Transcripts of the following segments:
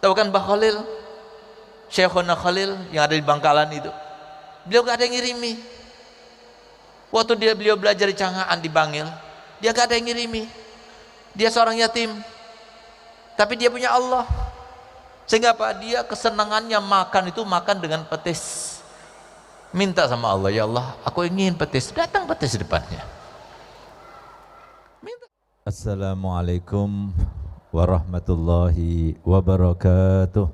Tahu kan Mbah Khalil, Syekhona Khalil yang ada di Bangkalan itu, beliau gak ada yang ngirimi. Waktu beliau belajar di Canghaan di Bangil, dia gak ada yang ngirimi. Dia seorang yatim, tapi dia punya Allah. Sehingga apa? Dia kesenangannya makan itu makan dengan petis. Minta sama Allah, ya Allah, aku ingin petis. Datang petis di depannya. Minta. Assalamualaikum warahmatullahi wabarakatuh.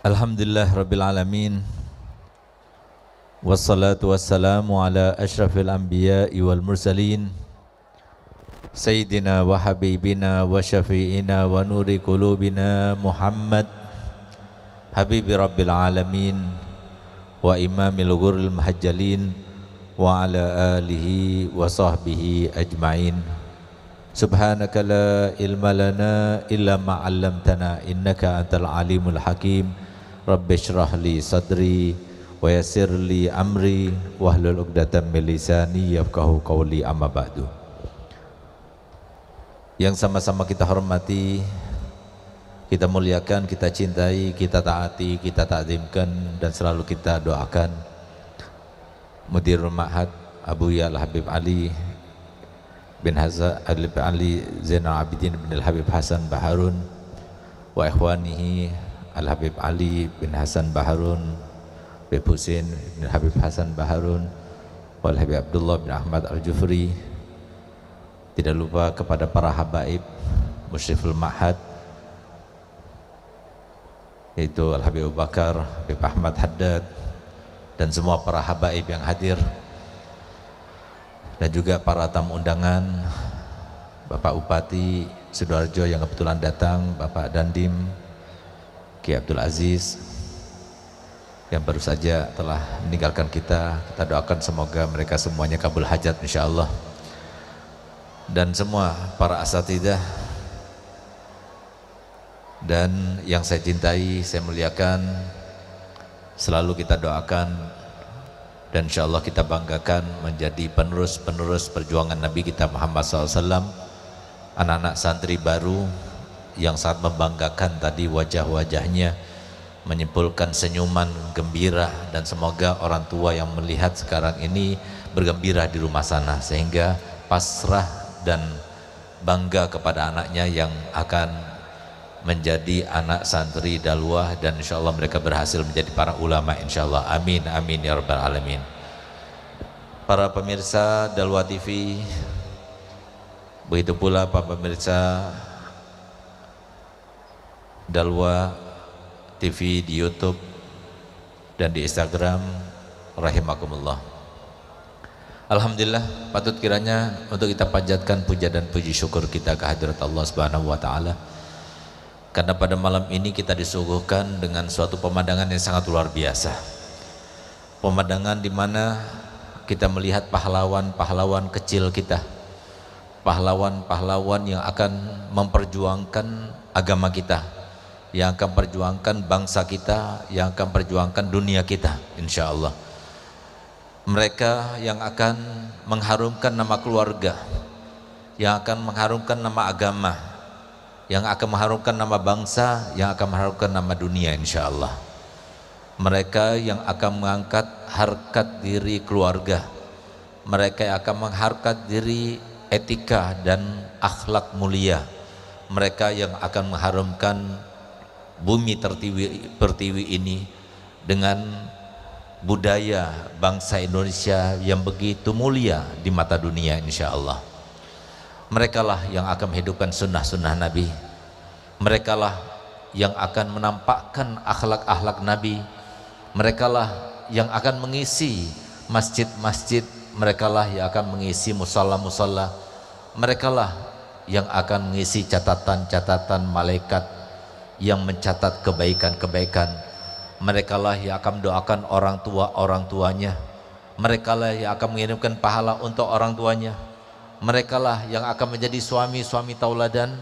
Alhamdulillah Rabbil Alamin. Wassalatu wassalamu ala ashrafil anbiya'i wal mursalin, Sayyidina wa habibina wa syafi'ina wa nuri qulubina Muhammad Habibi Rabbil Alamin wa imamil ghurril muhajjalin wa ala alihi wa sahbihi ajma'in. Subhanaka la ilma lana illa ma 'allamtana innaka antal alimul hakim. Rabbi shrah li sadri wa yassir li amri wahlul 'uqdatam min lisani yafqahu qawli, amma ba'du. Yang sama-sama kita hormati, kita muliakan, kita cintai, kita taati, kita takzimkan dan selalu kita doakan Mudirul Ma'had Abu Ya Al-Habib Ali bin Ali Zainal Abidin bin Al-Habib Hasan Baharun wa ikhwanihi Al-Habib Ali bin Hasan Baharun, Habib Husin bin Habib Hasan Baharun, wal Habib Abdullah bin Ahmad Al-Jufri. Tidak lupa kepada para habaib Musyriful Ma'had, yaitu Al-Habib Abu Bakar, Habib Ahmad Haddad, dan semua para habaib yang hadir, dan juga para tamu undangan, Bapak Upati Sidoarjo yang kebetulan datang, Bapak Dandim, Ki Abdul Aziz yang baru saja telah meninggalkan kita. Kita doakan semoga mereka semuanya kabul hajat insyaallah. Dan semua para asatidzah dan yang saya cintai, saya muliakan, selalu kita doakan dan insyaallah kita banggakan menjadi penerus-penerus perjuangan Nabi kita Muhammad SAW. Anak-anak santri baru yang sangat membanggakan tadi, wajah-wajahnya menyimpulkan senyuman gembira, dan semoga orang tua yang melihat sekarang ini bergembira di rumah sana sehingga pasrah dan bangga kepada anaknya yang akan menjadi anak santri dakwah, dan insyaallah mereka berhasil menjadi para ulama insyaallah. Amin amin ya rabbal alamin. Para pemirsa Dalwa TV, begitu pula para pemirsa Dalwa TV di YouTube dan di Instagram, rahimakumullah. Alhamdulillah, patut kiranya untuk kita panjatkan puja dan puji syukur kita ke hadirat Allah Subhanahu wa taala. Karena pada malam ini kita disuguhkan dengan suatu pemandangan yang sangat luar biasa. Pemandangan di mana kita melihat pahlawan-pahlawan kecil kita, pahlawan-pahlawan yang akan memperjuangkan agama kita, yang akan perjuangkan bangsa kita, yang akan perjuangkan dunia kita insyaallah. Mereka yang akan mengharumkan nama keluarga, yang akan mengharumkan nama agama, yang akan mengharumkan nama bangsa, yang akan mengharumkan nama dunia insyaallah. Mereka yang akan mengangkat harkat diri keluarga, mereka yang akan mengharkat diri etika dan akhlak mulia, mereka yang akan mengharumkan bumi pertiwi ini dengan budaya bangsa Indonesia yang begitu mulia di mata dunia insyaallah. Merekalah yang akan menghidupkan sunnah-sunnah Nabi, merekalah yang akan menampakkan akhlak-akhlak Nabi, merekalah yang akan mengisi masjid-masjid, merekalah yang akan mengisi musalla-musalla, merekalah yang akan mengisi catatan-catatan malaikat yang mencatat kebaikan-kebaikan, merekalah yang akan mendoakan orang tuanya, merekalah yang akan mengirimkan pahala untuk orang tuanya, merekalah yang akan menjadi suami-suami tauladan,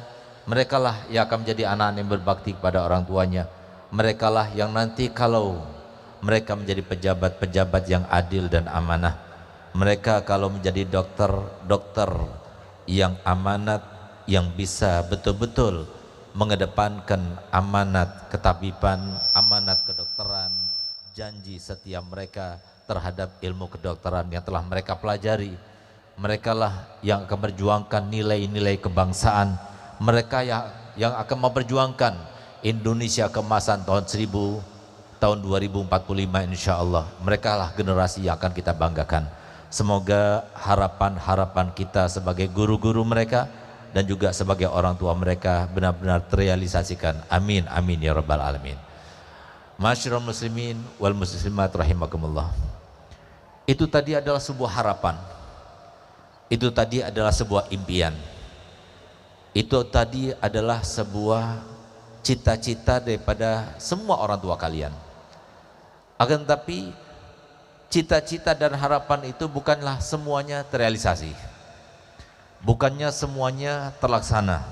merekalah yang akan menjadi anak yang berbakti kepada orang tuanya, merekalah yang nanti kalau mereka menjadi pejabat-pejabat yang adil dan amanah, mereka kalau menjadi dokter yang amanat, yang bisa betul-betul mengedepankan amanat ketabiban, amanat kedokteran, janji setia mereka terhadap ilmu kedokteran yang telah mereka pelajari. Mereka lah yang akan memperjuangkan nilai-nilai kebangsaan. Mereka yang akan memperjuangkan Indonesia keemasan tahun 2045 insya Allah. Mereka lah generasi yang akan kita banggakan. Semoga harapan-harapan kita sebagai guru-guru mereka dan juga sebagai orang tua mereka benar-benar terrealisasikan. Amin, amin ya rabbal alamin. Masyarul muslimin wal muslimat rahimakumullah. Itu tadi adalah sebuah harapan. Itu tadi adalah sebuah impian. Itu tadi adalah sebuah cita-cita daripada semua orang tua kalian. Akan tetapi cita-cita dan harapan itu bukanlah semuanya terrealisasi. Bukannya semuanya terlaksana.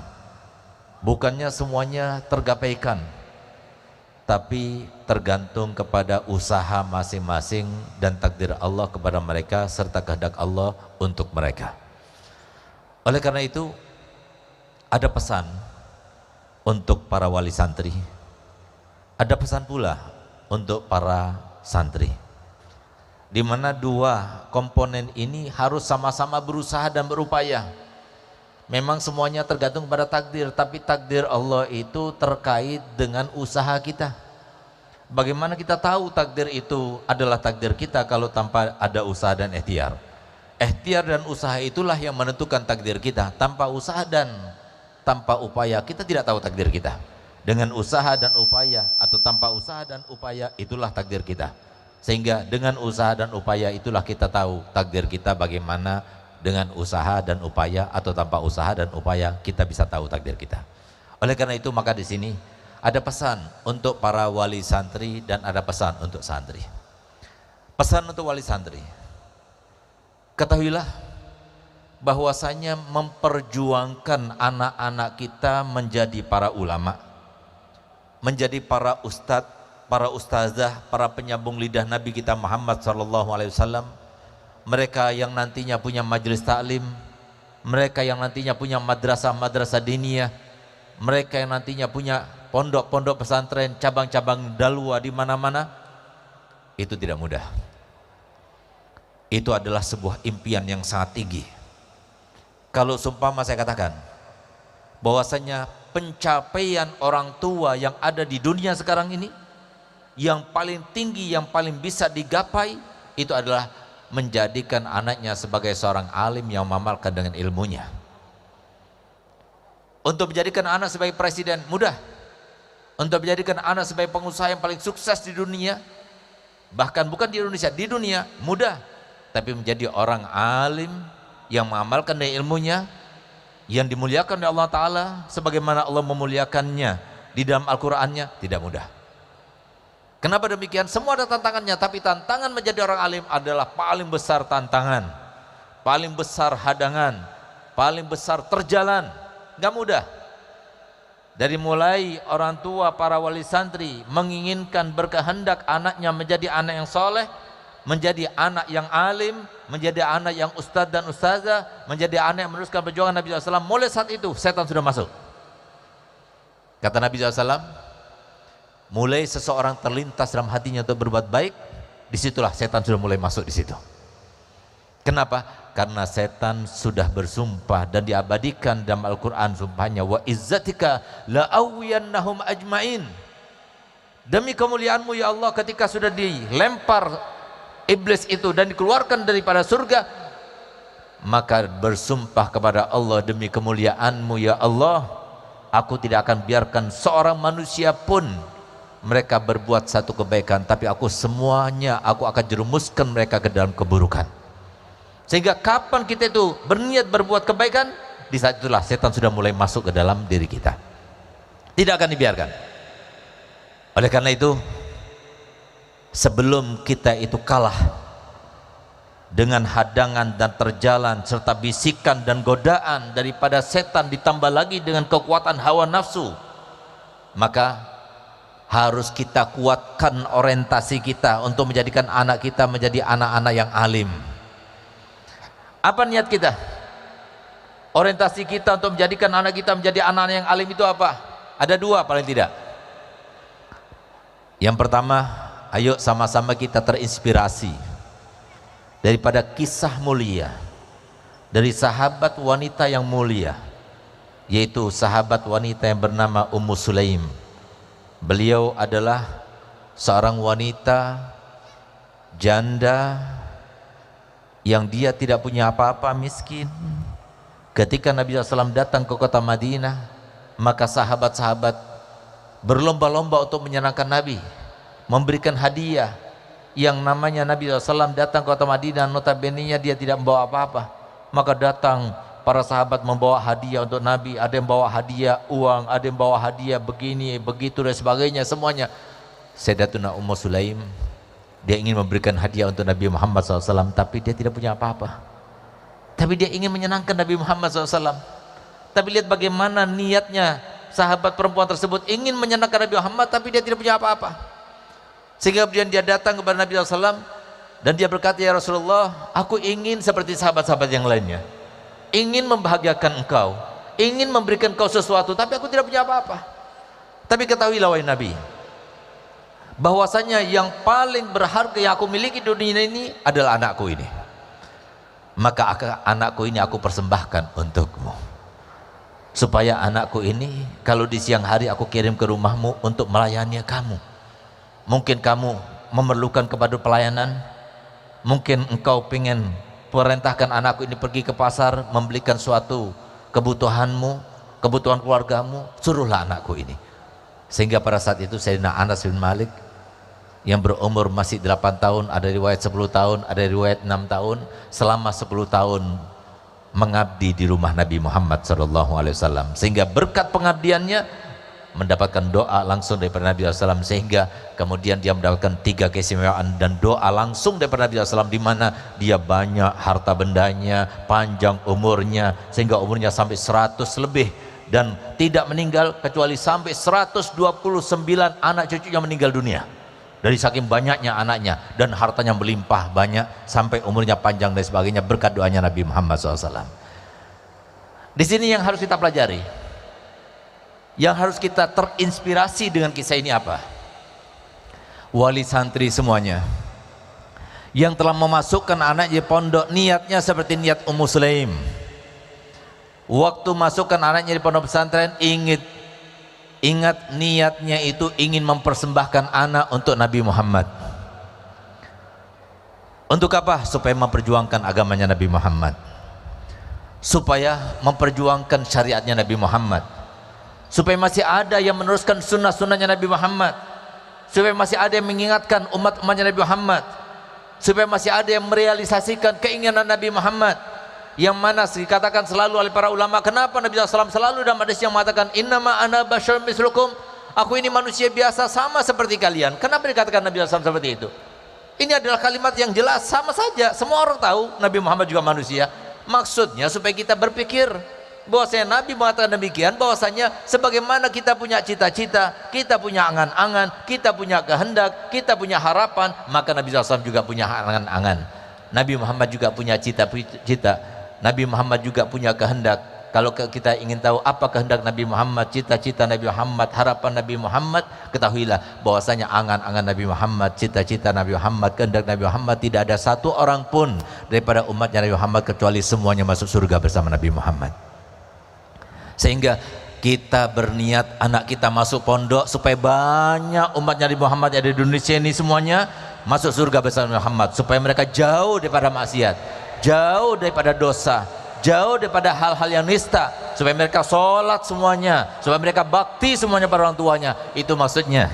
Bukannya semuanya tergapaikan. Tapi tergantung kepada usaha masing-masing dan takdir Allah kepada mereka serta kehendak Allah untuk mereka. Oleh karena itu ada pesan untuk para wali santri, ada pesan pula untuk para santri, di mana dua komponen ini harus sama-sama berusaha dan berupaya. Memang semuanya tergantung pada takdir, tapi takdir Allah itu terkait dengan usaha kita. Bagaimana kita tahu takdir itu adalah takdir kita kalau tanpa ada usaha dan ikhtiar? Ikhtiar dan usaha itulah yang menentukan takdir kita. Tanpa usaha dan tanpa upaya kita tidak tahu takdir kita. Dengan usaha dan upaya atau tanpa usaha dan upaya itulah takdir kita. Sehingga dengan usaha dan upaya itulah kita tahu takdir kita bagaimana. Dengan usaha dan upaya atau tanpa usaha dan upaya kita bisa tahu takdir kita. Oleh karena itu maka di sini ada pesan untuk para wali santri dan ada pesan untuk santri. Pesan untuk wali santri. Ketahuilah bahwasanya memperjuangkan anak-anak kita menjadi para ulama, menjadi para ustadz, para ustazah, para penyambung lidah Nabi kita Muhammad SAW. Mereka yang nantinya punya majelis taklim, mereka yang nantinya punya madrasah-madrasah diniyah, mereka yang nantinya punya pondok-pondok pesantren, cabang-cabang dalwa di mana-mana, itu tidak mudah. Itu adalah sebuah impian yang sangat tinggi. Kalau seumpama saya katakan bahwasanya pencapaian orang tua yang ada di dunia sekarang ini, yang paling tinggi, yang paling bisa digapai, itu adalah menjadikan anaknya sebagai seorang alim yang mengamalkan dengan ilmunya. Untuk menjadikan anak sebagai presiden mudah. Untuk menjadikan anak sebagai pengusaha yang paling sukses di dunia, bahkan bukan di Indonesia, di dunia mudah. Tapi menjadi orang alim yang mengamalkan dengan ilmunya, yang dimuliakan oleh Allah Ta'ala sebagaimana Allah memuliakannya di dalam Al-Qur'annya, tidak mudah. Kenapa demikian? Semua ada tantangannya, tapi tantangan menjadi orang alim adalah paling besar tantangan, paling besar hadangan, paling besar terjalan. Gak mudah. Dari mulai orang tua, para wali santri menginginkan, berkehendak anaknya menjadi anak yang soleh, menjadi anak yang alim, menjadi anak yang ustadz dan ustazah, menjadi anak yang meneruskan perjuangan Nabi SAW. Mulai saat itu setan sudah masuk. Kata Nabi SAW, mulai seseorang terlintas dalam hatinya untuk berbuat baik, disitulah setan sudah mulai masuk di situ. Kenapa? Karena setan sudah bersumpah dan diabadikan dalam Al-Quran sumpahnya, wa izzatika la'awiyannahum ajmain. Demi kemuliaanmu ya Allah, ketika sudah dilempar iblis itu dan dikeluarkan daripada surga, maka bersumpah kepada Allah, demi kemuliaanmu ya Allah, aku tidak akan biarkan seorang manusia pun mereka berbuat satu kebaikan, tapi aku akan jerumuskan mereka ke dalam keburukan. Sehingga kapan kita itu berniat berbuat kebaikan, di saat itulah setan sudah mulai masuk ke dalam diri kita. Tidak akan dibiarkan. Oleh karena itu, sebelum kita itu kalah dengan hadangan dan terjalan serta bisikan dan godaan daripada setan, ditambah lagi dengan kekuatan hawa nafsu, maka harus kita kuatkan orientasi kita untuk menjadikan anak kita menjadi anak-anak yang alim. Apa niat kita? Orientasi kita untuk menjadikan anak kita menjadi anak-anak yang alim itu apa? Ada dua paling tidak. Yang pertama, ayo sama-sama kita terinspirasi daripada kisah mulia dari sahabat wanita yang mulia, yaitu sahabat wanita yang bernama Ummu Sulaim. Beliau adalah seorang wanita janda yang dia tidak punya apa-apa, miskin. Ketika Nabi SAW datang ke kota Madinah, maka sahabat-sahabat berlomba-lomba untuk menyenangkan Nabi, memberikan hadiah. Yang namanya Nabi SAW datang ke kota Madinah, notabene-nya dia tidak membawa apa-apa, maka datang para sahabat membawa hadiah untuk Nabi. Ada yang bawa hadiah uang, ada yang bawa hadiah begini, begitu dan sebagainya, semuanya. Sayyidatuna Ummu Sulaim, dia ingin memberikan hadiah untuk Nabi Muhammad SAW, tapi dia tidak punya apa-apa. Tapi dia ingin menyenangkan Nabi Muhammad SAW. Tapi lihat bagaimana niatnya sahabat perempuan tersebut, ingin menyenangkan Nabi Muhammad, tapi dia tidak punya apa-apa. Sehingga kemudian dia datang kepada Nabi SAW dan dia berkata, ya Rasulullah, aku ingin seperti sahabat-sahabat yang lainnya, ingin membahagiakan engkau, ingin memberikan engkau sesuatu, tapi aku tidak punya apa-apa. Tapi ketahuilah wahai Nabi, bahwasanya yang paling berharga yang aku miliki di dunia ini adalah anakku ini. Maka anakku ini aku persembahkan untukmu, supaya anakku ini kalau di siang hari aku kirim ke rumahmu untuk melayani kamu. Mungkin kamu memerlukan kepada pelayanan, mungkin engkau ingin perintahkan anakku ini pergi ke pasar membelikan suatu kebutuhanmu, kebutuhan keluargamu, suruhlah anakku ini. Sehingga pada saat itu Sayyidina Anas bin Malik yang berumur masih 8 tahun, ada riwayat 10 tahun, ada riwayat 6 tahun, selama 10 tahun mengabdi di rumah Nabi Muhammad SAW, sehingga berkat pengabdiannya mendapatkan doa langsung daripada Nabi SAW, sehingga kemudian dia mendapatkan 3 keistimewaan dan doa langsung daripada Nabi SAW, di mana dia banyak harta bendanya, panjang umurnya, sehingga umurnya sampai 100 lebih dan tidak meninggal kecuali sampai 129 anak cucunya meninggal dunia. Dari saking banyaknya anaknya, dan hartanya melimpah banyak sampai umurnya panjang dan sebagainya berkat doanya Nabi Muhammad SAW. Di sini yang harus kita pelajari, yang harus kita terinspirasi dengan kisah ini apa? Wali santri semuanya yang telah memasukkan anaknya di pondok, niatnya seperti niat Ummu Sulaim. Waktu masukkan anaknya di pondok pesantren, ingat niatnya itu ingin mempersembahkan anak untuk Nabi Muhammad. Untuk apa? Supaya memperjuangkan agamanya Nabi Muhammad, supaya memperjuangkan syariatnya Nabi Muhammad, supaya masih ada yang meneruskan sunnah-sunnahnya Nabi Muhammad, supaya masih ada yang mengingatkan umat-umatnya Nabi Muhammad, supaya masih ada yang merealisasikan keinginan Nabi Muhammad, yang mana dikatakan selalu oleh para ulama. Kenapa Nabi SAW selalu dalam hadis yang mengatakan innama ana basyarun mislukum, aku ini manusia biasa sama seperti kalian. Kenapa dikatakan Nabi SAW seperti itu? Ini adalah kalimat yang jelas, sama saja, semua orang tahu Nabi Muhammad juga manusia. Maksudnya supaya kita berpikir bahwasanya Nabi mengatakan demikian, bahwasanya sebagaimana kita punya cita-cita, kita punya angan-angan, kita punya kehendak, kita punya harapan, maka Nabi SAW juga punya angan-angan. Nabi Muhammad juga punya cita-cita, Nabi Muhammad juga punya kehendak. Kalau kita ingin tahu apa kehendak Nabi Muhammad, cita-cita Nabi Muhammad, harapan Nabi Muhammad, ketahuilah bahwasanya angan-angan Nabi Muhammad, cita-cita Nabi Muhammad, kehendak Nabi Muhammad, tidak ada satu orang pun daripada umatnya Nabi Muhammad kecuali semuanya masuk surga bersama Nabi Muhammad. Sehingga kita berniat anak kita masuk pondok supaya banyak umatnya Nabi Muhammad yang ada di Indonesia ini semuanya masuk surga bersama Nabi Muhammad, supaya mereka jauh daripada maksiat, jauh daripada dosa, jauh daripada hal-hal yang nista, supaya mereka sholat semuanya, supaya mereka bakti semuanya pada orang tuanya. Itu maksudnya,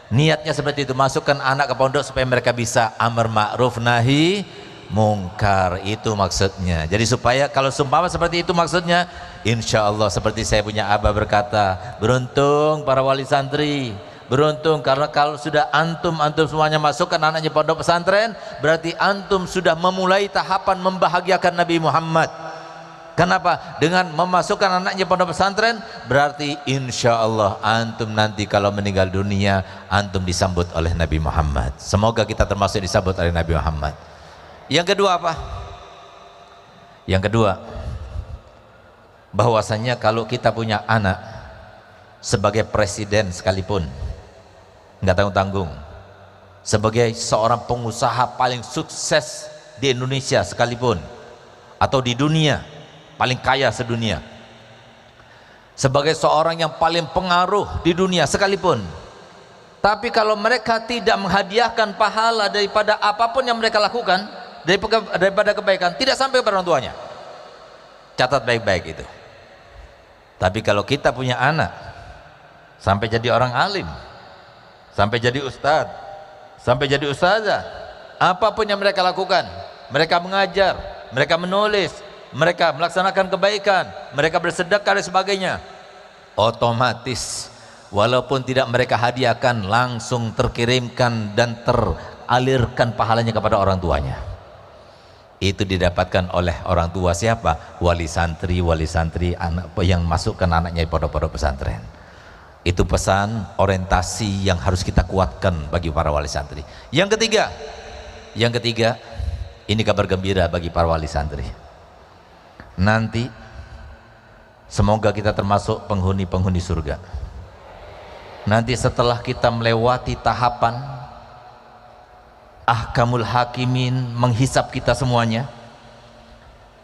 niatnya seperti itu, masukkan anak ke pondok supaya mereka bisa amar ma'ruf nahi mungkar, itu maksudnya. Jadi supaya kalau seumpama seperti itu maksudnya, insya Allah seperti saya punya abah berkata, beruntung para wali santri, beruntung karena kalau sudah antum semuanya masukkan anaknya pondok pesantren, berarti antum sudah memulai tahapan membahagiakan Nabi Muhammad. Kenapa? Dengan memasukkan anaknya pondok pesantren, berarti insya Allah antum nanti kalau meninggal dunia, antum disambut oleh Nabi Muhammad. Semoga kita termasuk disambut oleh Nabi Muhammad. Yang kedua apa? Yang kedua, bahwasanya kalau kita punya anak sebagai presiden sekalipun nggak tanggung-tanggung, sebagai seorang pengusaha paling sukses di Indonesia sekalipun atau di dunia, paling kaya sedunia, sebagai seorang yang paling pengaruh di dunia sekalipun, tapi kalau mereka tidak menghadiahkan pahala daripada apapun yang mereka lakukan, daripada kebaikan, tidak sampai kepada orang tuanya. Catat baik-baik itu. Tapi kalau kita punya anak sampai jadi orang alim, sampai jadi ustadz, sampai jadi ustazah, apapun yang mereka lakukan, mereka mengajar, mereka menulis, mereka melaksanakan kebaikan, mereka bersedekah dan sebagainya, otomatis walaupun tidak mereka hadiahkan, langsung terkirimkan dan teralirkan pahalanya kepada orang tuanya. Itu didapatkan oleh orang tua siapa? Wali santri anak yang masukkan anaknya di pondok-pondok pesantren. Itu pesan orientasi yang harus kita kuatkan bagi para wali santri. Yang ketiga, ini kabar gembira bagi para wali santri. Nanti semoga kita termasuk penghuni-penghuni surga. Nanti setelah kita melewati tahapan ahkamul hakimin, menghisap kita semuanya,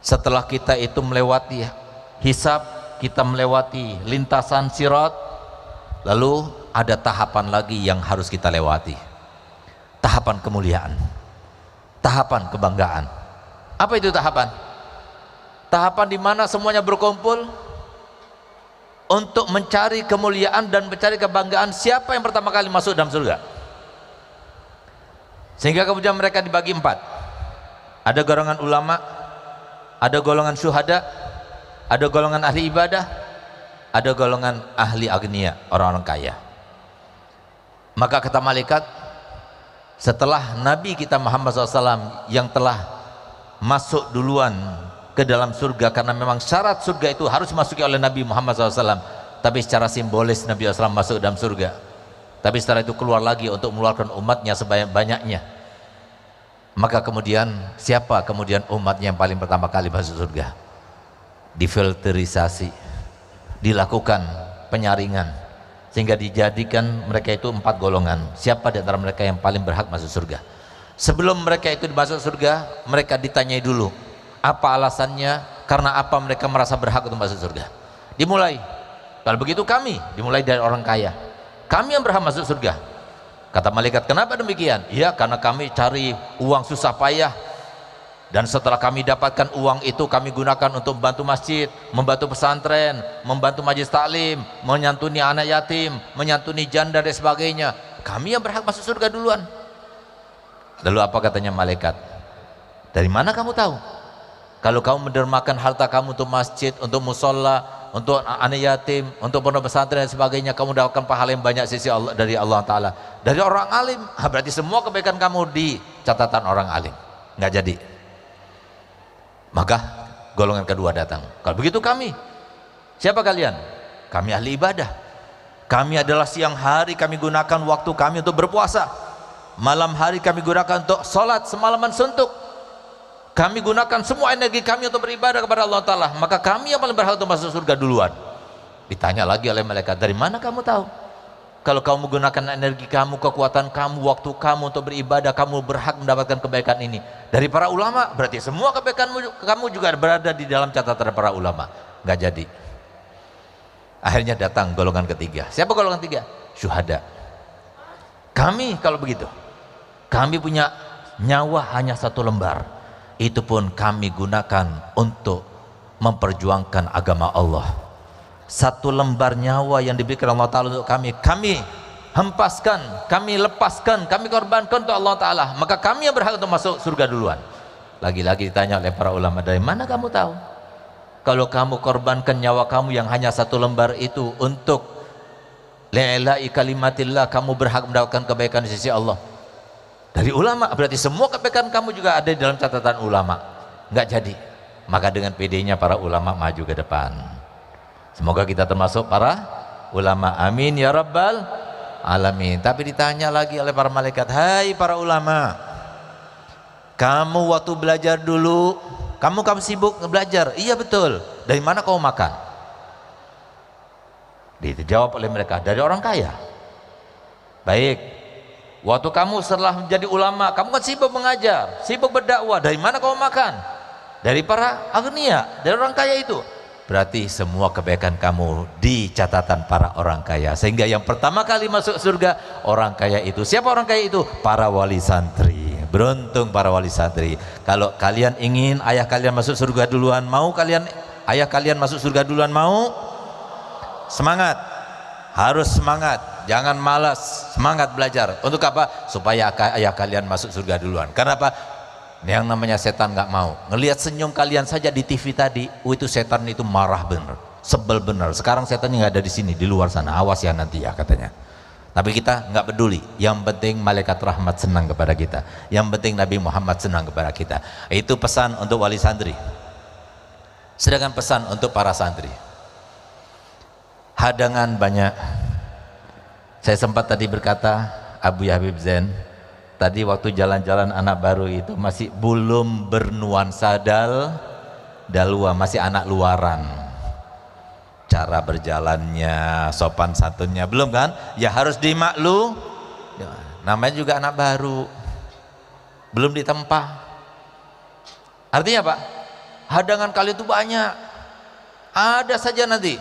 setelah kita itu melewati hisab, kita melewati lintasan sirat, lalu ada tahapan lagi yang harus kita lewati, tahapan kemuliaan, tahapan kebanggaan. Apa itu tahapan? Tahapan di mana semuanya berkumpul untuk mencari kemuliaan dan mencari kebanggaan. Siapa yang pertama kali masuk dalam surga? Sehingga kemudian mereka dibagi 4. Ada golongan ulama, ada golongan syuhada, ada golongan ahli ibadah, ada golongan ahli agnia, orang-orang kaya. Maka kata malaikat, setelah Nabi kita Muhammad SAW yang telah masuk duluan ke dalam surga, karena memang syarat surga itu harus dimasuki oleh Nabi Muhammad SAW, tapi secara simbolis Nabi SAW masuk dalam surga, tapi setelah itu keluar lagi untuk mengeluarkan umatnya sebanyak-banyaknya. Maka kemudian siapa kemudian umatnya yang paling pertama kali masuk surga? Difilterisasi, dilakukan penyaringan, sehingga dijadikan mereka itu 4 golongan. Siapa di antara mereka yang paling berhak masuk surga? Sebelum mereka itu masuk surga, mereka ditanyai dulu apa alasannya, karena apa mereka merasa berhak untuk masuk surga. Dimulai, kalau begitu kami, dimulai dari orang kaya, kami yang berhak masuk surga. Kata malaikat, kenapa demikian? Ya, karena kami cari uang susah payah, dan setelah kami dapatkan uang itu kami gunakan untuk membantu masjid, membantu pesantren, membantu majelis taklim, menyantuni anak yatim, menyantuni janda dan sebagainya. Kami yang berhak masuk surga duluan. Lalu apa katanya malaikat? Dari mana kamu tahu? Kalau kamu mendermakan harta kamu untuk masjid, untuk musola, untuk anak yatim, untuk pondok pesantren dan sebagainya, kamu mendapatkan pahala yang banyak sisi Allah, dari Allah Ta'ala, dari orang alim. Berarti semua kebaikan kamu di catatan orang alim. Nggak jadi. Maka golongan kedua datang. Kalau begitu kami, siapa kalian? Kami ahli ibadah. Kami adalah siang hari kami gunakan waktu kami untuk berpuasa, malam hari kami gunakan untuk sholat semalaman suntuk, kami gunakan semua energi kami untuk beribadah kepada Allah Ta'ala. Maka kami yang paling berhak untuk masuk surga duluan. Ditanya lagi oleh malaikat, dari mana kamu tahu? Kalau kamu menggunakan energi kamu, kekuatan kamu, waktu kamu untuk beribadah, kamu berhak mendapatkan kebaikan ini dari para ulama. Berarti semua kebaikanmu kamu juga berada di dalam catatan para ulama. Nggak jadi. Akhirnya datang golongan ketiga. Siapa golongan ketiga? Syuhada. Kami kalau begitu, kami punya nyawa hanya 1 lembar. Itu pun kami gunakan untuk memperjuangkan agama Allah. 1 lembar nyawa yang diberikan Allah Ta'ala untuk kami, kami hempaskan, kami lepaskan, kami korbankan untuk Allah Ta'ala. Maka kami yang berhak untuk masuk surga duluan. Lagi-lagi ditanya oleh para ulama, dari mana kamu tahu? Kalau kamu korbankan nyawa kamu yang hanya 1 lembar itu untuk li'ila'i kalimatillah, kamu berhak mendapatkan kebaikan di sisi Allah. Dari ulama, berarti semua kebaikan kamu juga ada di dalam catatan ulama. Nggak jadi. Maka dengan PD-nya para ulama maju ke depan. Semoga kita termasuk para ulama. Amin ya rabbal alamin. Tapi ditanya lagi oleh para malaikat, hai para ulama, kamu waktu belajar dulu, kamu sibuk belajar? Iya betul. Dari mana kau makan? Dijawab oleh mereka, dari orang kaya. Baik, waktu kamu setelah menjadi ulama, kamu kan sibuk mengajar, sibuk berdakwah, dari mana kau makan? Dari para agnia, dari orang kaya itu. Berarti semua kebaikan kamu di catatan para orang kaya, sehingga yang pertama kali masuk surga orang kaya itu. Siapa orang kaya itu? Para wali santri. Beruntung para wali santri. Kalau kalian ingin ayah kalian masuk surga duluan, mau kalian ayah kalian masuk surga duluan, mau? Semangat, harus semangat, jangan malas, semangat belajar. Untuk apa? Supaya ayah kalian masuk surga duluan. Karena apa? Yang namanya setan nggak mau ngelihat senyum kalian saja di TV tadi. Itu setan itu marah bener, sebel bener. Sekarang setannya nggak ada di sini, di luar sana. Awas ya nanti ya katanya. Tapi kita nggak peduli. Yang penting malaikat rahmat senang kepada kita. Yang penting Nabi Muhammad senang kepada kita. Itu pesan untuk wali santri. Sedangkan pesan untuk para santri, hadangan banyak. Saya sempat tadi berkata, Abu Habib Zain tadi waktu jalan-jalan anak baru itu masih belum bernuansa dalwa, masih anak luaran. Cara berjalannya, sopan santunnya belum kan? Ya harus dimaklum. Ya, namanya juga anak baru, belum ditempa. Artinya apa? Hadangan kali itu banyak. Ada saja nanti.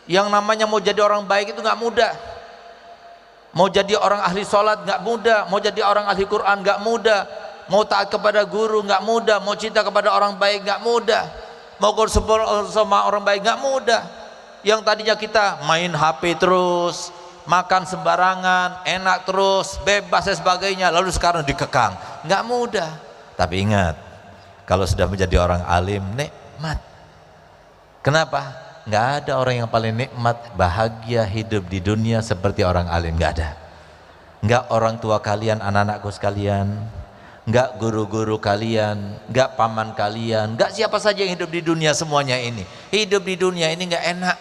Yang namanya mau jadi orang baik itu nggak mudah. Mau jadi orang ahli sholat nggak mudah, mau jadi orang ahli Quran nggak mudah, mau taat kepada guru nggak mudah, mau cinta kepada orang baik nggak mudah, mau bersumpah sama orang baik nggak mudah. Yang tadinya kita main HP terus, makan sembarangan, enak terus, bebas dan sebagainya, lalu sekarang dikekang, nggak mudah. Tapi ingat, kalau sudah menjadi orang alim, nikmat. Kenapa? Nggak ada orang yang paling nikmat, bahagia hidup di dunia seperti orang alim. Nggak ada. Nggak orang tua kalian, anak-anakku sekalian, nggak guru-guru kalian, nggak paman kalian, nggak siapa saja yang hidup di dunia. Semuanya ini hidup di dunia ini nggak enak,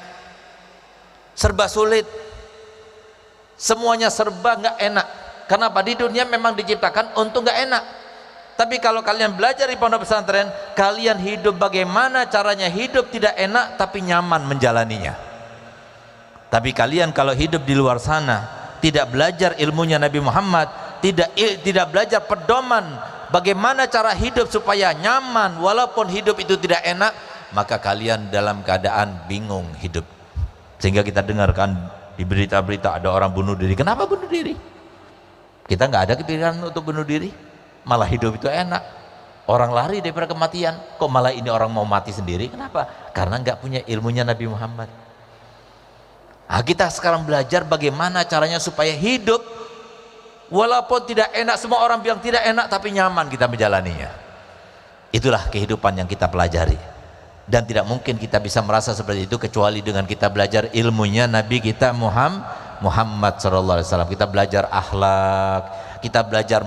serba sulit, semuanya serba nggak enak. Kenapa? Di dunia memang diciptakan untuk nggak enak. Tapi kalau kalian belajar di pondok pesantren, kalian hidup bagaimana caranya hidup tidak enak tapi nyaman menjalaninya. Tapi kalian kalau hidup di luar sana, tidak belajar ilmunya Nabi Muhammad, tidak belajar pedoman bagaimana cara hidup supaya nyaman walaupun hidup itu tidak enak, maka kalian dalam keadaan bingung hidup. Sehingga kita dengarkan di berita-berita ada orang bunuh diri. Kenapa bunuh diri? Kita nggak ada kepikiran untuk bunuh diri. Malah hidup itu enak, orang lari daripada kematian, kok malah ini orang mau mati sendiri. Kenapa? Karena nggak punya ilmunya Nabi Muhammad. Nah, kita sekarang belajar bagaimana caranya supaya hidup walaupun tidak enak, semua orang bilang tidak enak tapi nyaman kita menjalaninya. Itulah kehidupan yang kita pelajari, dan tidak mungkin kita bisa merasa seperti itu kecuali dengan kita belajar ilmunya Nabi kita Muhammad SAW. Kita belajar akhlak, kita belajar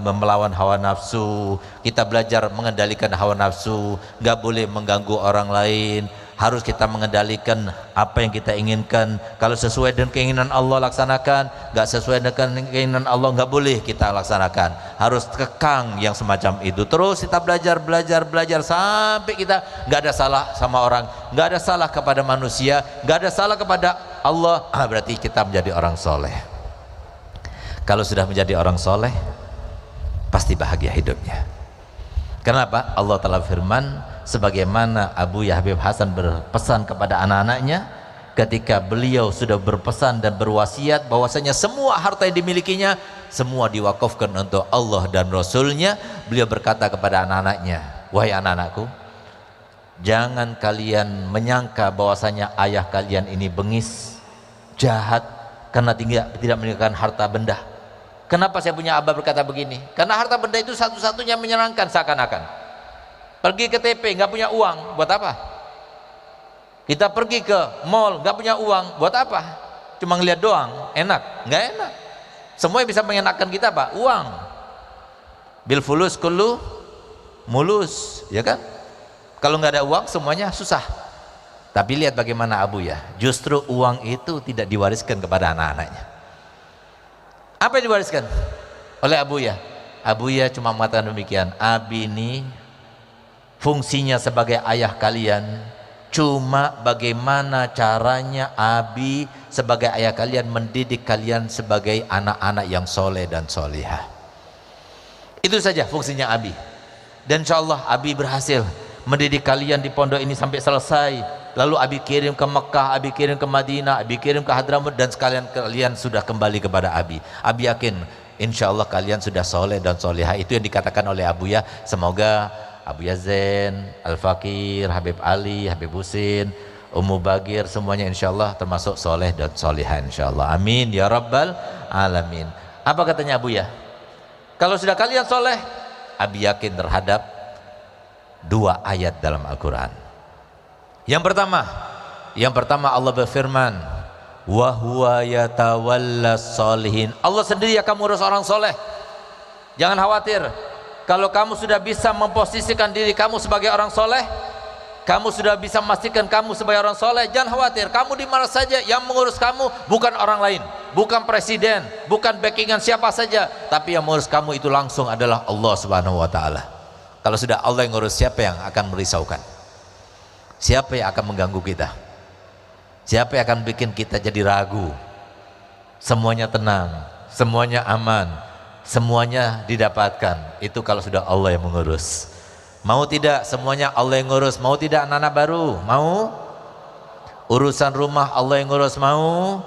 melawan hawa nafsu, kita belajar mengendalikan hawa nafsu, nggak boleh mengganggu orang lain, harus kita mengendalikan apa yang kita inginkan. Kalau sesuai dengan keinginan Allah laksanakan, nggak sesuai dengan keinginan Allah nggak boleh kita laksanakan, harus kekang yang semacam itu. Terus kita belajar sampai kita nggak ada salah sama orang, nggak ada salah kepada manusia, nggak ada salah kepada Allah. Berarti kita menjadi orang soleh. Kalau sudah menjadi orang soleh, pasti bahagia hidupnya. Kenapa? Allah telah firman, sebagaimana Abu Habib Hasan berpesan kepada anak-anaknya ketika beliau sudah berpesan dan berwasiat bahwasanya semua harta yang dimilikinya semua diwakafkan untuk Allah dan Rasulnya. Beliau berkata kepada anak-anaknya, wahai anak-anakku, jangan kalian menyangka bahwasanya ayah kalian ini bengis, jahat, karena tidak meninggalkan harta benda. Kenapa saya punya abah berkata begini? Karena harta benda itu satu-satunya menyenangkan. Seakan-akan pergi ke TP nggak punya uang, buat apa? Kita pergi ke mall nggak punya uang, buat apa? Cuma ngeliat doang, enak? Nggak enak. Semua yang bisa menyenangkan kita apa? Uang. Bil fulus kullu mulus, ya kan? Kalau nggak ada uang semuanya susah. Tapi lihat bagaimana Abu ya, justru uang itu tidak diwariskan kepada anak-anaknya. Apa yang diwariskan oleh Abu ya? Abu ya cuma mengatakan demikian, Abi ini fungsinya sebagai ayah kalian cuma bagaimana caranya Abi sebagai ayah kalian mendidik kalian sebagai anak-anak yang soleh dan solihah. Itu saja fungsinya Abi. Dan insya Allah Abi berhasil mendidik kalian di pondok ini sampai selesai. Lalu Abi kirim ke Mekah, Abi kirim ke Madinah, Abi kirim ke Hadramut, dan sekalian kalian sudah kembali kepada Abi. Abi yakin insya Allah kalian sudah soleh dan solihah. Itu yang dikatakan oleh Abu ya. Semoga Abu Yazen, Al-Fakir, Habib Ali, Habib Husin, Ummu Bagir, semuanya insya Allah termasuk soleh dan solihah insya Allah. Amin ya Rabbal Alamin. Apa katanya Abu ya? Kalau sudah kalian soleh, Abi yakin terhadap 2 ayat dalam Al-Quran. Yang pertama Allah berfirman, wa huwa yatawallas solihin. Allah sendiri akan mengurus orang soleh. Jangan khawatir. Kalau kamu sudah bisa memposisikan diri kamu sebagai orang soleh, kamu sudah bisa memastikan kamu sebagai orang soleh, jangan khawatir. Kamu di mana saja, yang mengurus kamu bukan orang lain, bukan presiden, bukan backingan siapa saja, tapi yang mengurus kamu itu langsung adalah Allah Subhanahu wa Ta'ala. Kalau sudah Allah yang ngurus, siapa yang akan merisaukan? Siapa yang akan mengganggu kita? Siapa yang akan bikin kita jadi ragu? Semuanya tenang, semuanya aman, semuanya didapatkan. Itu kalau sudah Allah yang mengurus. Mau tidak semuanya Allah yang ngurus? Mau tidak anak-anak baru? Mau? Urusan rumah Allah yang ngurus? Mau?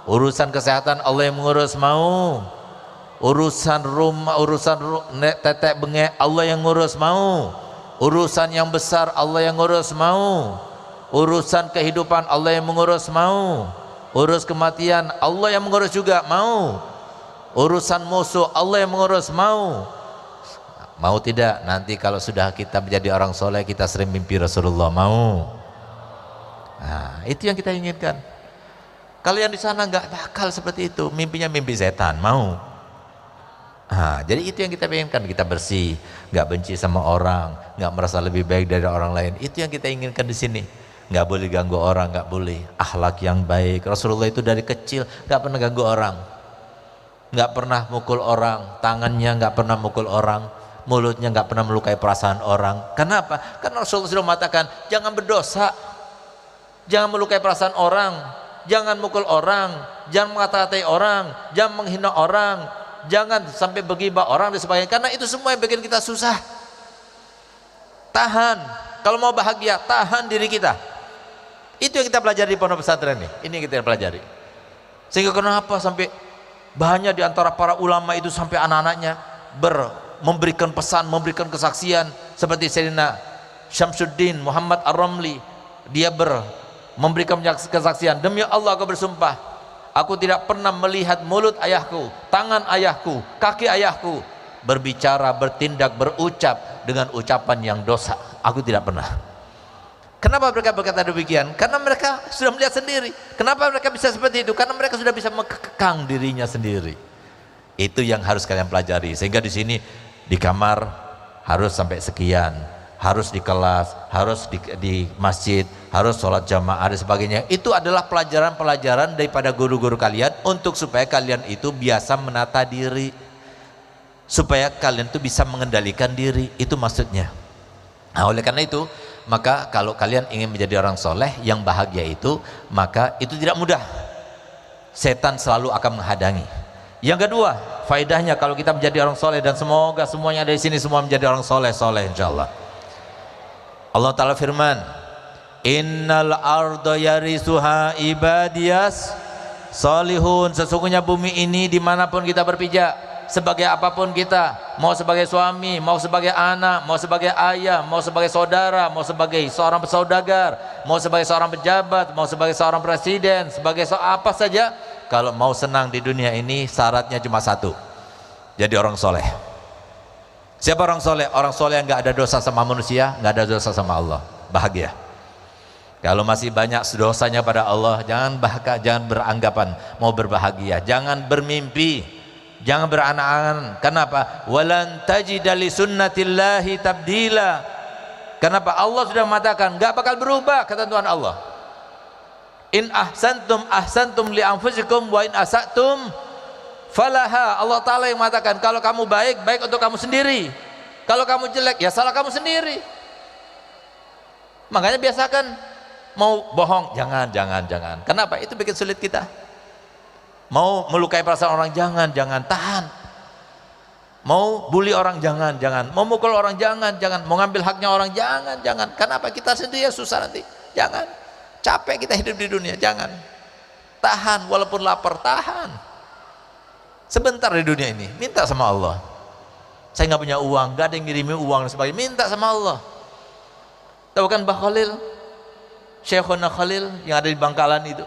Urusan kesehatan Allah yang mengurus? Mau? Urusan rumah, tetek bengek Allah yang ngurus? Mau? Urusan yang besar Allah yang ngurus? Mau? Urusan kehidupan Allah yang mengurus? Mau? Urus kematian Allah yang mengurus juga? Mau? Urusan musuh Allah yang mengurus? Mau? Mau tidak? Nanti kalau sudah kita menjadi orang soleh, kita sering mimpi Rasulullah. Mau? Nah, itu yang kita inginkan. Kalau yang di sana nggak bakal seperti itu, mimpinya mimpi setan. Mau? Nah, jadi itu yang kita inginkan. Kita bersih, nggak benci sama orang, nggak merasa lebih baik dari orang lain. Itu yang kita inginkan di sini. Nggak boleh ganggu orang, nggak boleh. Akhlak yang baik. Rasulullah itu dari kecil nggak pernah ganggu orang, nggak pernah mukul orang, tangannya nggak pernah mukul orang, mulutnya nggak pernah melukai perasaan orang. Kenapa? Karena Rasulullah sudah mengatakan jangan berdosa, jangan melukai perasaan orang, jangan mukul orang, jangan mengata-katai orang, jangan menghina orang, jangan sampai bergibah orang dan sebagainya. Karena itu semua yang bikin kita susah. Tahan. Kalau mau bahagia, tahan diri kita. Itu yang kita pelajari di pondok pesantren ini. Ini yang kita pelajari. Sehingga kenapa sampai banyak di antara para ulama itu sampai anak-anaknya memberikan pesan, memberikan kesaksian, seperti Sayyidina Syamsuddin Muhammad Ar-Ramli. Dia memberikan kesaksian, demi Allah aku bersumpah, aku tidak pernah melihat mulut ayahku, tangan ayahku, kaki ayahku berbicara, bertindak, berucap dengan ucapan yang dosa. Aku tidak pernah. Kenapa mereka berkata demikian? Karena mereka sudah melihat sendiri. Kenapa mereka bisa seperti itu? Karena mereka sudah bisa mengekang dirinya sendiri. Itu yang harus kalian pelajari. Sehingga di sini di kamar harus sampai sekian, harus di kelas, harus di masjid, harus sholat jamaah dan sebagainya. Itu adalah pelajaran-pelajaran daripada guru-guru kalian untuk supaya kalian itu biasa menata diri, supaya kalian itu bisa mengendalikan diri. Itu maksudnya. Nah, oleh karena itu, maka kalau kalian ingin menjadi orang soleh yang bahagia itu, maka itu tidak mudah. Setan selalu akan menghadangi. Yang kedua, faedahnya kalau kita menjadi orang soleh, dan semoga semuanya dari sini semua menjadi orang soleh insyaallah. Allah Ta'ala firman, innal arda yarisuha ibadiyas solihun. Sesungguhnya bumi ini dimanapun kita berpijak, sebagai apapun kita, mau sebagai suami, mau sebagai anak, mau sebagai ayah, mau sebagai saudara, mau sebagai seorang saudagar, mau sebagai seorang pejabat, mau sebagai seorang presiden, sebagai apa saja, kalau mau senang di dunia ini syaratnya cuma satu, jadi orang soleh. Siapa orang soleh? Orang soleh yang nggak ada dosa sama manusia, nggak ada dosa sama Allah, bahagia. Kalau masih banyak dosanya pada Allah, jangan beranggapan mau berbahagia, jangan bermimpi, jangan berangan-angan. Kenapa? Walan tajida li sunnatillahi tabdila. Kenapa? Allah sudah mengatakan nggak bakal berubah ketentuan Allah. In ahsantum li anfusikum wa in asatum falaha. Allah Ta'ala yang mengatakan kalau kamu baik untuk kamu sendiri, kalau kamu jelek ya salah kamu sendiri. Makanya biasakan mau bohong, jangan. Kenapa? Itu bikin sulit kita. Mau melukai perasaan orang, jangan, tahan. Mau bully orang, jangan. Mau mukul orang, jangan. Mau ngambil haknya orang, jangan. Kenapa? Kita sendiri yang susah nanti. Jangan. Capek kita hidup di dunia, jangan. Tahan, walaupun lapar, tahan. Sebentar di dunia ini, minta sama Allah. Saya nggak punya uang, nggak ada yang ngirimi uang dan sebagainya, minta sama Allah. Tahu kan Mbah Khalil, Syekhona Khalil yang ada di Bangkalan itu,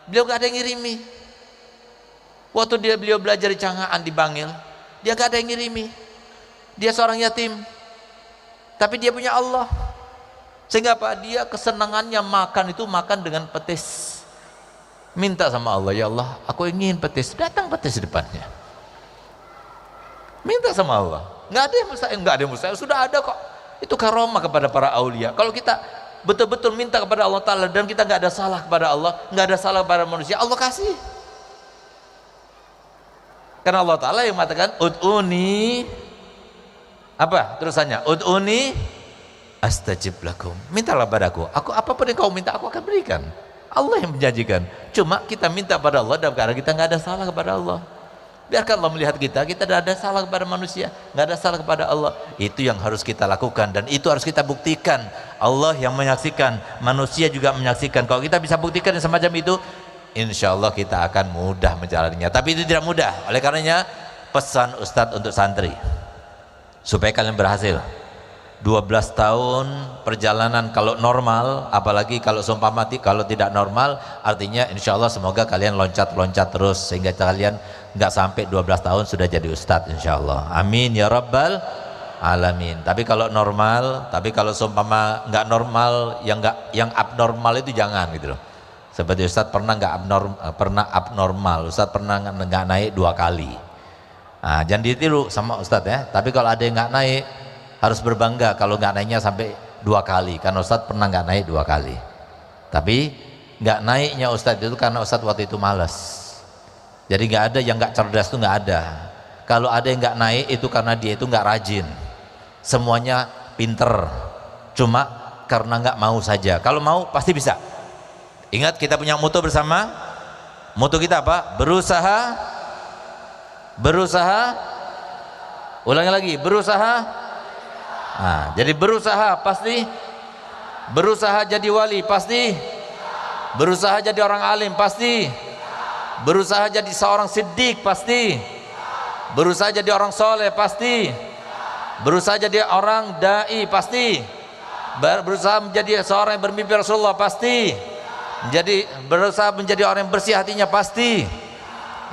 beliau nggak ada yang ngirimi. Waktu beliau belajar di Canghaan di Bangil, dia nggak ada yang ngirimi. Dia seorang yatim, tapi dia punya Allah. Sehingga apa? Dia kesenangannya makan itu makan dengan petis. Minta sama Allah, ya Allah, aku ingin petis. Datang petis di depannya. Minta sama Allah. Nggak ada yang mustahil, sudah ada kok. Itu karomah kepada para aulia. Kalau kita betul-betul minta kepada Allah Ta'ala dan kita nggak ada salah kepada Allah, nggak ada salah kepada manusia, Allah kasih. Karena Allah Ta'ala yang mengatakan ud'uni, apa terusannya? Ud'uni astajib lakum. Mintalah padaku, aku apapun yang kau minta aku akan berikan. Allah yang menjanjikan. Cuma kita minta pada Allah dalam keadaan kita nggak ada salah kepada Allah. Biarkan Allah melihat kita tidak ada salah kepada manusia, nggak ada salah kepada Allah. Itu yang harus kita lakukan dan itu harus kita buktikan. Allah yang menyaksikan, manusia juga menyaksikan. Kalau kita bisa buktikan yang semacam itu, insya Allah kita akan mudah menjalaninya. Tapi itu tidak mudah. Oleh karenanya pesan Ustadz untuk santri supaya kalian berhasil. 12 tahun perjalanan kalau normal, apalagi kalau seumpamati kalau tidak normal, artinya insya Allah semoga kalian loncat terus sehingga kalian nggak sampai 12 tahun sudah jadi ustadz insya Allah. Amin ya rabbal alamin. Tapi kalau normal, tapi kalau seumpama nggak normal, yang abnormal itu jangan gitu loh. Seperti ustadz pernah abnormal, ustadz pernah nggak naik 2 kali. Nah, jangan ditiru sama ustadz ya. Tapi kalau ada yang nggak naik, harus berbangga kalau nggak naiknya sampai 2 kali, karena Ustadz pernah nggak naik 2 kali. Tapi nggak naiknya Ustadz itu karena Ustadz waktu itu malas. Jadi nggak ada yang nggak cerdas, itu nggak ada. Kalau ada yang nggak naik itu karena dia itu nggak rajin. Semuanya pinter, cuma karena nggak mau saja. Kalau mau pasti bisa. Ingat kita punya moto bersama. Moto kita apa? Berusaha. Ulangi lagi, berusaha. Nah, jadi berusaha pasti, berusaha jadi wali pasti, berusaha jadi orang alim pasti, berusaha jadi seorang siddiq pasti, berusaha jadi orang soleh pasti, berusaha jadi orang dai pasti, berusaha menjadi seorang yang bermimpi Rasulullah pasti, berusaha menjadi orang yang bersih hatinya pasti.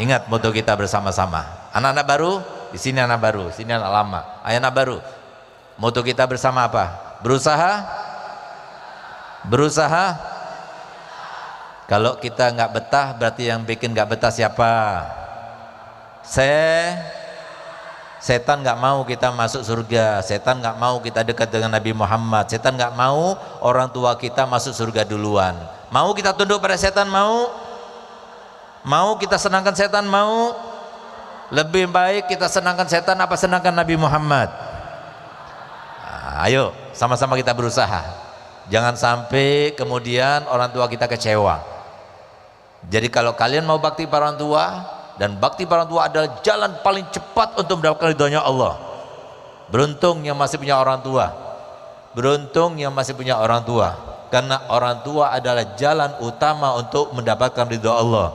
Ingat moto kita bersama-sama. Anak-anak baru, di sini anak baru, sini anak lama. Anak baru. Moto kita bersama apa? Berusaha. Kalau kita nggak betah, berarti yang bikin nggak betah siapa? Setan nggak mau kita masuk surga. Setan nggak mau kita dekat dengan Nabi Muhammad. Setan nggak mau orang tua kita masuk surga duluan. Mau kita tunduk pada setan? Mau kita senangkan setan? Mau? Lebih baik kita senangkan setan apa senangkan Nabi Muhammad? Ayo sama-sama kita berusaha. Jangan sampai kemudian orang tua kita kecewa. Jadi kalau kalian mau bakti para orang tua, dan bakti para orang tua adalah jalan paling cepat untuk mendapatkan ridhonya Allah. Beruntung yang masih punya orang tua. Beruntung yang masih punya orang tua. Karena orang tua adalah jalan utama untuk mendapatkan ridho Allah.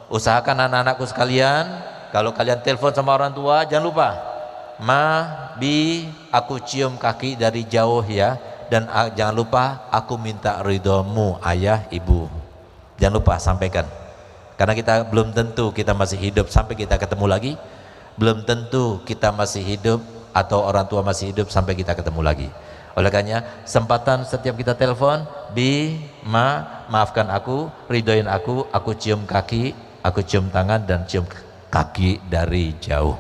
Usahakan anak-anakku sekalian, kalau kalian telepon sama orang tua, jangan lupa aku cium kaki dari jauh ya, dan jangan lupa aku minta ridhomu ayah ibu. Jangan lupa sampaikan, karena kita belum tentu kita masih hidup sampai kita ketemu lagi, belum tentu kita masih hidup atau orang tua masih hidup sampai kita ketemu lagi. Oleh karenanya kesempatan setiap kita telepon, maafkan aku, ridhoin aku cium kaki, aku cium tangan dan cium kaki dari jauh.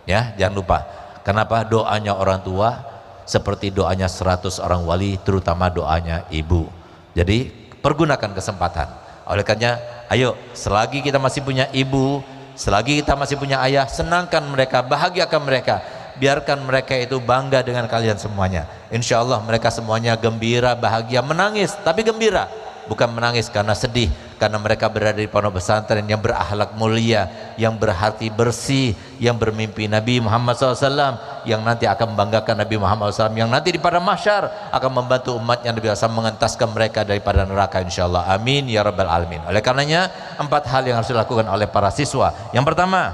Ya, jangan lupa. Kenapa? Doanya orang tua seperti doanya 100 orang wali, terutama doanya ibu. Jadi pergunakan kesempatan. Oleh karenanya, ayo selagi kita masih punya ibu, selagi kita masih punya ayah, senangkan mereka, bahagiakan mereka. Biarkan mereka itu bangga dengan kalian semuanya. Insya Allah mereka semuanya gembira, bahagia, menangis tapi gembira, bukan menangis karena sedih, karena mereka berada di pondok pesantren yang berakhlak mulia, yang berhati bersih, yang bermimpi Nabi Muhammad SAW, yang nanti akan membanggakan Nabi Muhammad SAW, yang nanti di padang mahsyar akan membantu umatnya Nabi SAW mengentaskan mereka daripada neraka insyaallah. Amin ya rabbal alamin. Oleh karenanya 4 hal yang harus dilakukan oleh para siswa. Yang pertama,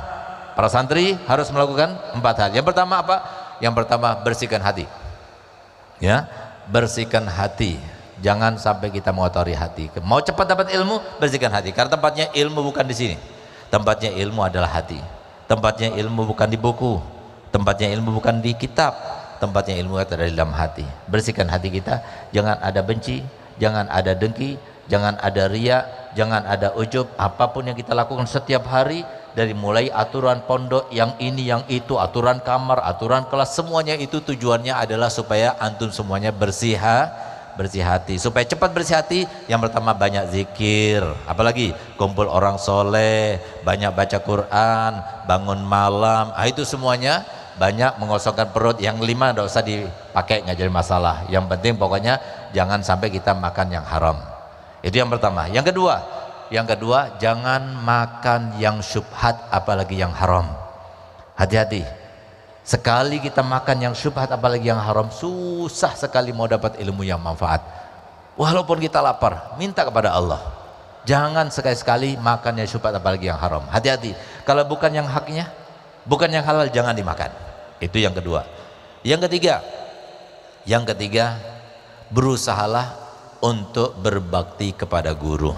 para santri harus melakukan 4 hal. Yang pertama apa? Yang pertama, bersihkan hati. Ya, bersihkan hati. Jangan sampai kita mengotori hati. Mau cepat dapat ilmu, bersihkan hati. Karena tempatnya ilmu bukan di sini. Tempatnya ilmu adalah hati. Tempatnya ilmu bukan di buku. Tempatnya ilmu bukan di kitab. Tempatnya ilmu ada di dalam hati. Bersihkan hati kita. Jangan ada benci, jangan ada dengki, jangan ada riya, jangan ada ujub. Apapun yang kita lakukan setiap hari, dari mulai aturan pondok yang ini yang itu, aturan kamar, aturan kelas, semuanya itu tujuannya adalah supaya antum semuanya bersih hati. Supaya cepat bersih hati, yang pertama banyak zikir, apalagi kumpul orang soleh, banyak baca Quran, bangun malam, itu semuanya banyak mengosongkan perut. Yang 5 tidak usah dipakai, nggak jadi masalah. Yang penting pokoknya jangan sampai kita makan yang haram. Itu yang pertama. Yang kedua, jangan makan yang syubhat apalagi yang haram. Hati-hati. Sekali kita makan yang syubhat apalagi yang haram, susah sekali mau dapat ilmu yang manfaat. Walaupun kita lapar, minta kepada Allah. Jangan sekali-sekali makan yang syubhat apalagi yang haram. Hati-hati. Kalau bukan yang haknya, bukan yang halal, jangan dimakan. Itu yang kedua. Yang ketiga, berusahalah untuk berbakti kepada guru.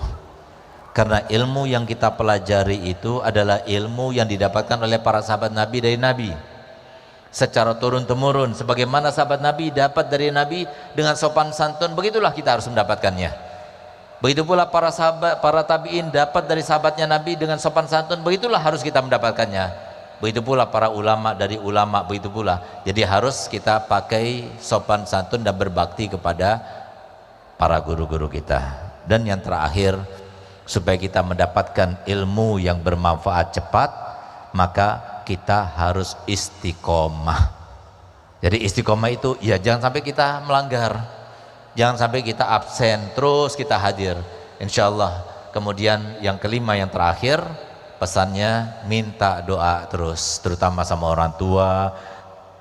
Karena ilmu yang kita pelajari itu adalah ilmu yang didapatkan oleh para sahabat Nabi dari Nabi secara turun-temurun. Sebagaimana sahabat Nabi dapat dari Nabi dengan sopan santun, begitulah kita harus mendapatkannya. Begitu pula para sahabat, para tabi'in dapat dari sahabatnya Nabi dengan sopan santun, begitulah harus kita mendapatkannya. Begitu pula para ulama dari ulama, begitu pula. Jadi harus kita pakai sopan santun dan berbakti kepada para guru-guru kita. Dan yang terakhir, supaya kita mendapatkan ilmu yang bermanfaat cepat, maka kita harus istiqomah. Jadi istiqomah itu ya jangan sampai kita melanggar, jangan sampai kita absen, terus kita hadir, insyaallah. Kemudian yang kelima, yang terakhir, pesannya minta doa terus, terutama sama orang tua,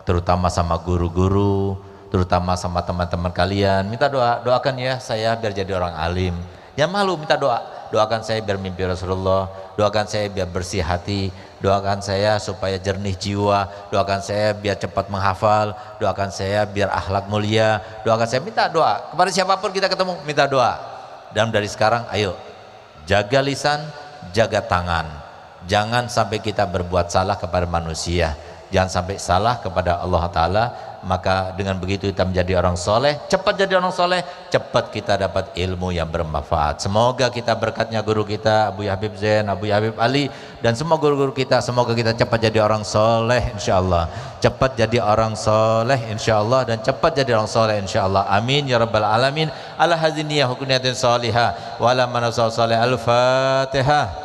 terutama sama guru-guru, terutama sama teman-teman kalian. Minta doa, doakan ya saya biar jadi orang alim. Yang malu minta doa, doakan saya biar mimpi Rasulullah, doakan saya biar bersih hati, doakan saya supaya jernih jiwa, doakan saya biar cepat menghafal, doakan saya biar akhlak mulia, doakan saya. Minta doa kepada siapapun kita ketemu, minta doa. Dan dari sekarang ayo jaga lisan, jaga tangan, jangan sampai kita berbuat salah kepada manusia, jangan sampai salah kepada Allah Ta'ala. Maka dengan begitu kita menjadi orang soleh, cepat jadi orang soleh, cepat kita dapat ilmu yang bermanfaat. Semoga kita berkatnya guru kita Abu Habib Zain, Abu Habib Ali, dan semua guru-guru kita, semoga kita cepat jadi orang soleh insyaallah, cepat jadi orang soleh insyaallah, dan cepat jadi orang soleh insyaallah. Amin ya rabbal alamin. Ala hadziniyah hukuniyatin salihah wa ala manasal salih. Al-Fatihah.